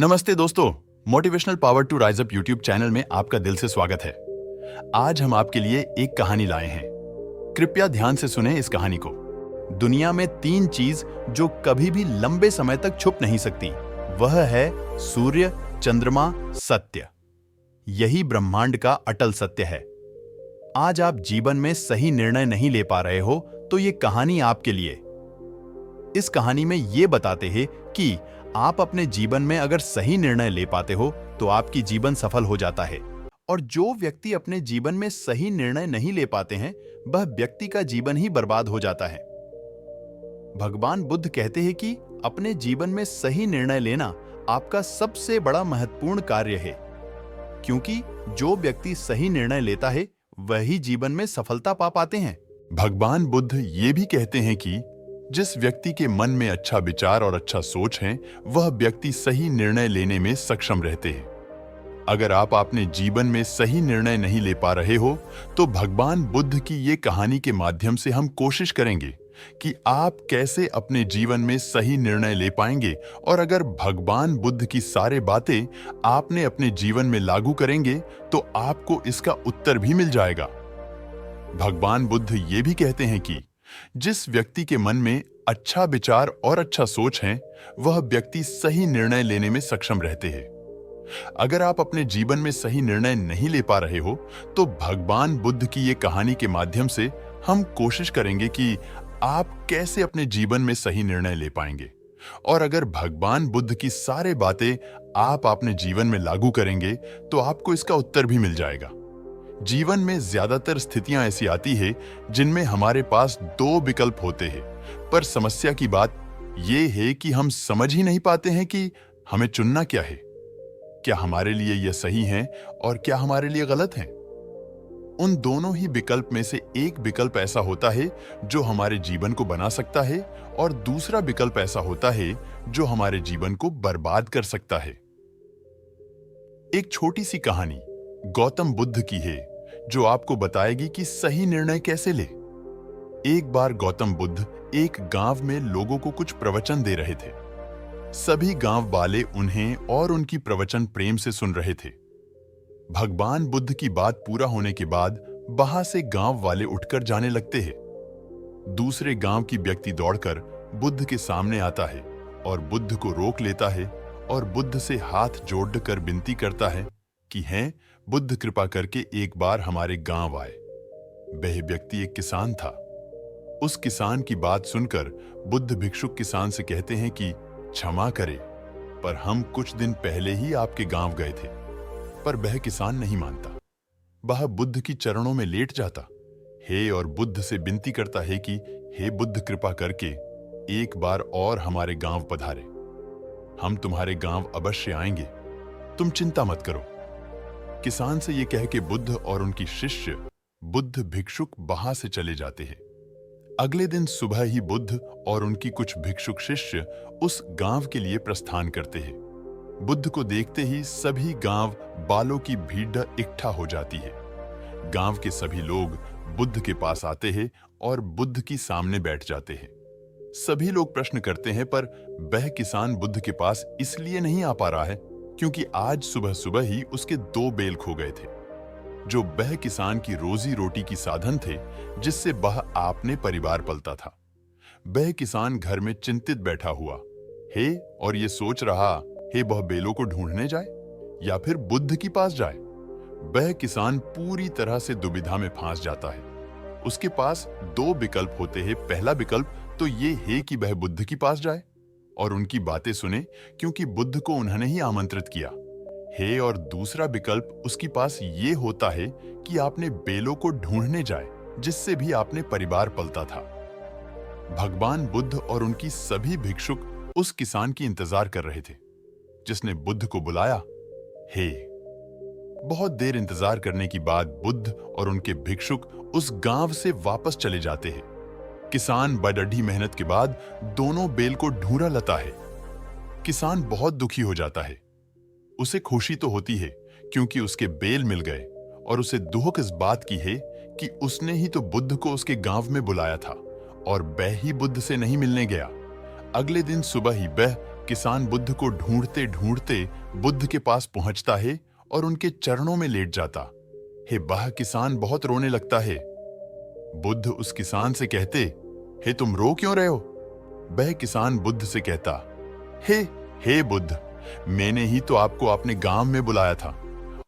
नमस्ते दोस्तों, motivational power to rise up YouTube channel में आपका दिल से स्वागत है। आज हम आपके लिए एक कहानी लाए हैं। कृपया ध्यान से सुने इस कहानी को। दुनिया में 3 चीज जो कभी भी लंबे समय तक छुप नहीं सकती, वह है सूर्य, चंद्रमा, सत्य। यही ब्रह्मांड का अटल सत्य है। आज आप जीवन में सही निर्णय नहीं ले पा रहे हो तो ये कहानी आपके लिए। इस कहानी में ये बताते हैं कि आप अपने जीवन में अगर सही निर्णय ले पाते हो तो आपकी जीवन सफल हो जाता है, और जो व्यक्ति अपने जीवन में सही निर्णय नहीं ले पाते हैं वह व्यक्ति का जीवन ही बर्बाद हो जाता है। भगवान बुद्ध कहते हैं कि अपने जीवन में सही निर्णय लेना आपका सबसे बड़ा महत्वपूर्ण कार्य है, क्योंकि जो व्यक्ति सही निर्णय लेता है वही जीवन में सफलता पा पाते हैं। भगवान बुद्ध ये भी कहते हैं कि जिस व्यक्ति के मन में अच्छा विचार और अच्छा सोच है, वह व्यक्ति सही निर्णय लेने में सक्षम रहते हैं। अगर आप अपने जीवन में सही निर्णय नहीं ले पा रहे हो तो भगवान बुद्ध की ये कहानी के माध्यम से हम कोशिश करेंगे कि आप कैसे अपने जीवन में सही निर्णय ले पाएंगे, और अगर भगवान बुद्ध की सारे बातें आपने अपने जीवन में लागू करेंगे तो आपको इसका उत्तर भी मिल जाएगा। भगवान बुद्ध ये भी कहते हैं कि जिस व्यक्ति के मन में अच्छा विचार और अच्छा सोच है, वह व्यक्ति सही निर्णय लेने में सक्षम रहते हैं। अगर आप अपने जीवन में सही निर्णय नहीं ले पा रहे हो तो भगवान बुद्ध की ये कहानी के माध्यम से हम कोशिश करेंगे कि आप कैसे अपने जीवन में सही निर्णय ले पाएंगे, और अगर भगवान बुद्ध की सारे बातें आप अपने जीवन में लागू करेंगे तो आपको इसका उत्तर भी मिल जाएगा। जीवन में ज्यादातर स्थितियां ऐसी आती है जिनमें हमारे पास 2 विकल्प होते हैं, पर समस्या की बात यह है कि हम समझ ही नहीं पाते हैं कि हमें चुनना क्या है। क्या हमारे लिए यह सही है और क्या हमारे लिए गलत है। उन दोनों ही विकल्प में से एक विकल्प ऐसा होता है जो हमारे जीवन को बना सकता है, और दूसरा विकल्प ऐसा होता है जो हमारे जीवन को बर्बाद कर सकता है। एक छोटी सी कहानी गौतम बुद्ध की है जो आपको बताएगी कि सही निर्णय कैसे ले। एक बार गौतम बुद्ध एक गांव में लोगों को कुछ प्रवचन दे रहे थे। सभी गांव वाले उन्हें और उनकी प्रवचन प्रेम से सुन रहे थे। भगवान बुद्ध की बात पूरा होने के बाद वहां से गांव वाले उठकर जाने लगते हैं। दूसरे गांव की व्यक्ति दौड़कर बुद्ध के सामने आता है और बुद्ध को रोक लेता है और बुद्ध से हाथ जोड़कर विनती करता है कि हैं बुद्ध, कृपा करके एक बार हमारे गांव आए। वह व्यक्ति एक किसान था। उस किसान की बात सुनकर बुद्ध भिक्षुक किसान से कहते हैं कि क्षमा करें, पर हम कुछ दिन पहले ही आपके गांव गए थे। पर वह किसान नहीं मानता। वह बुद्ध की चरणों में लेट जाता है और बुद्ध से विनती करता है कि हे बुद्ध, कृपा करके एक बार और हमारे गांव पधारे। हम तुम्हारे गांव अवश्य आएंगे, तुम चिंता मत करो। किसान से ये कह के बुद्ध और उनकी शिष्य बुद्ध भिक्षुक वहां से चले जाते हैं। अगले दिन सुबह ही बुद्ध और उनकी कुछ भिक्षुक शिष्य उस गांव के लिए प्रस्थान करते हैं। बुद्ध को देखते ही सभी गांव वालों की भीड़ इकट्ठा हो जाती है। गांव के सभी लोग बुद्ध के पास आते हैं और बुद्ध की सामने बैठ जाते हैं। सभी लोग प्रश्न करते हैं, पर वह किसान बुद्ध के पास इसलिए नहीं आ पा रहा है क्योंकि आज सुबह सुबह ही उसके 2 बैल खो गए थे, जो वह किसान की रोजी रोटी की साधन थे, जिससे वह अपने परिवार पलता था। वह किसान घर में चिंतित बैठा हुआ है और ये सोच रहा है वह बैलों को ढूंढने जाए या फिर बुद्ध के पास जाए। वह किसान पूरी तरह से दुविधा में फंस जाता है। उसके पास 2 विकल्प होते हैं। पहला विकल्प तो ये है कि वह बुद्ध के पास जाए और उनकी बातें सुने, क्योंकि बुद्ध को उन्होंने ही आमंत्रित किया है, और दूसरा विकल्प उसके पास ये होता है कि आपने बैलों को ढूंढने जाए, जिससे भी आपने परिवार पलता था। भगवान बुद्ध और उनकी सभी भिक्षुक उस किसान की इंतजार कर रहे थे जिसने बुद्ध को बुलाया है। बहुत देर इंतजार करने के बाद बुद्ध और उनके भिक्षुक उस गांव से वापस चले जाते हैं। किसान बड़ी मेहनत के बाद दोनों बैल को ढूंढ लेता है। किसान बहुत दुखी हो जाता है। उसे खुशी तो होती है क्योंकि उसके बैल मिल गए, और उसे दुख इस बात की है कि उसने ही तो बुद्ध को उसके गांव में बुलाया था और वह ही बुद्ध से नहीं मिलने गया। अगले दिन सुबह ही वह किसान बुद्ध को ढूंढते ढूंढते बुद्ध के पास पहुंचता है और उनके चरणों में लेट जाता है। वह किसान बहुत रोने लगता है। बुद्ध उस किसान से कहते, हे तुम रो क्यों रहे हो? वह किसान बुद्ध से कहता, हे बुद्ध, मैंने ही तो आपको अपने गांव में बुलाया था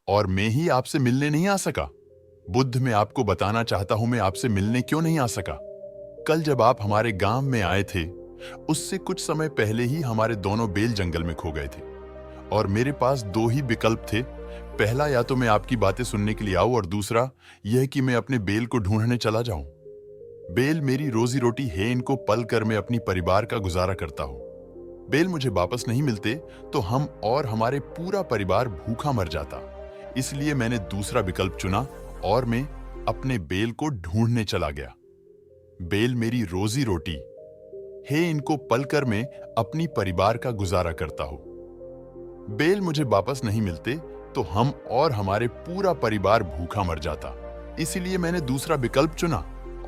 और मैं ही आपसे मिलने नहीं आ सका। बुद्ध, मैं आपको बताना चाहता हूं मैं आपसे मिलने क्यों नहीं आ सका। कल जब आप हमारे गांव में आए थे, उससे कुछ समय पहले ही हमारे दोनों बैल जंगल में खो गए थे और मेरे पास दो ही विकल्प थे। पहला, या तो मैं आपकी बातें सुनने के लिए आऊं और दूसरा यह कि मैं अपने बैल को ढूंढने चला जाऊं। बैल मेरी रोजी रोटी है, इनको पल कर मैं अपनी परिवार का गुजारा करता हूं। बैल मुझे वापस नहीं मिलते तो हम और हमारे पूरा परिवार भूखा मर जाता। इसलिए मैंने दूसरा विकल्प चुना और मैं अपने बैल को ढूंढने चला गया। बैल मेरी रोजी रोटी है, इनको पल कर मैं अपनी परिवार का गुजारा करता हूं। बैल मुझे वापस नहीं मिलते तो हम और हमारे पूरा परिवार भूखा मर जाता। इसलिए मैंने दूसरा विकल्प चुना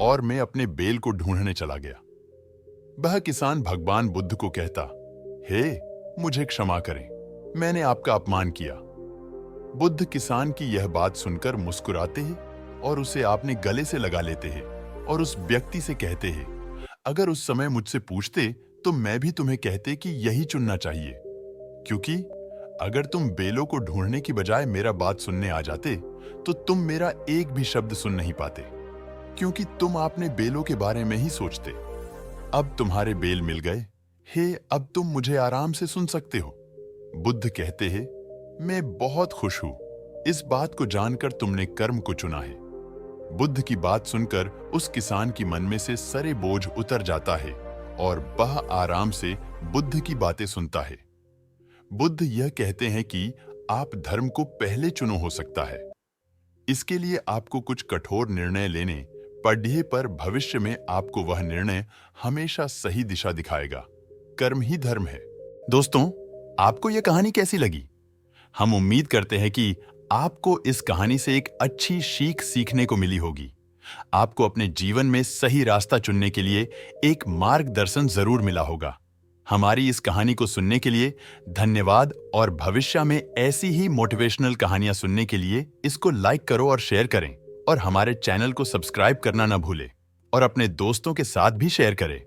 और मैं अपने बैल को ढूंढने चला गया। वह किसान भगवान बुद्ध को कहता, हे मुझे क्षमा करें, मैंने आपका अपमान किया। बुद्ध किसान की यह बात सुनकर मुस्कुराते हैं और उसे अपने गले से लगा लेते हैं और उस व्यक्ति से कहते हैं, अगर उस समय मुझसे पूछते तो मैं भी तुम्हें कहते कि यही चुनना चाहिए, क्योंकि अगर तुम बैलों को ढूंढने की बजाय मेरा बात सुनने आ जाते तो तुम मेरा एक भी शब्द सुन नहीं पाते, क्योंकि तुम अपने बैलों के बारे में ही सोचते। अब तुम्हारे बैल मिल गए, हे अब तुम मुझे आराम से सुन सकते हो। बुद्ध कहते हैं, मैं बहुत खुश हूं इस बात को जानकर तुमने कर्म को चुना है। बुद्ध की बात सुनकर उस किसान की मन में से सारे बोझ उतर जाता है और वह आराम से बुद्ध की बातें सुनता है। बुद्ध यह कहते हैं कि आप धर्म को पहले चुनो हो सकता है। इसके लिए आपको कुछ कठोर निर्णय लेने पड़े, पर भविष्य में आपको वह निर्णय हमेशा सही दिशा दिखाएगा। कर्म ही धर्म है। दोस्तों, आपको यह कहानी कैसी लगी? हम उम्मीद करते हैं कि आपको इस कहानी से एक अच्छी सीख सीखने को मिली होगी। आपको अपने जीवन में सही रास्ता चुनने के लिए एक मार्गदर्शन जरूर मिला होगा। हमारी इस कहानी को सुनने के लिए धन्यवाद और भविष्य में ऐसी ही मोटिवेशनल कहानियां सुनने के लिए इसको लाइक करो और शेयर करें और हमारे चैनल को सब्सक्राइब करना ना भूलें और अपने दोस्तों के साथ भी शेयर करें।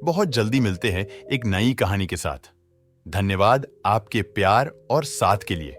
बहुत जल्दी मिलते हैं एक नई कहानी के साथ। धन्यवाद आपके प्यार और साथ के लिए।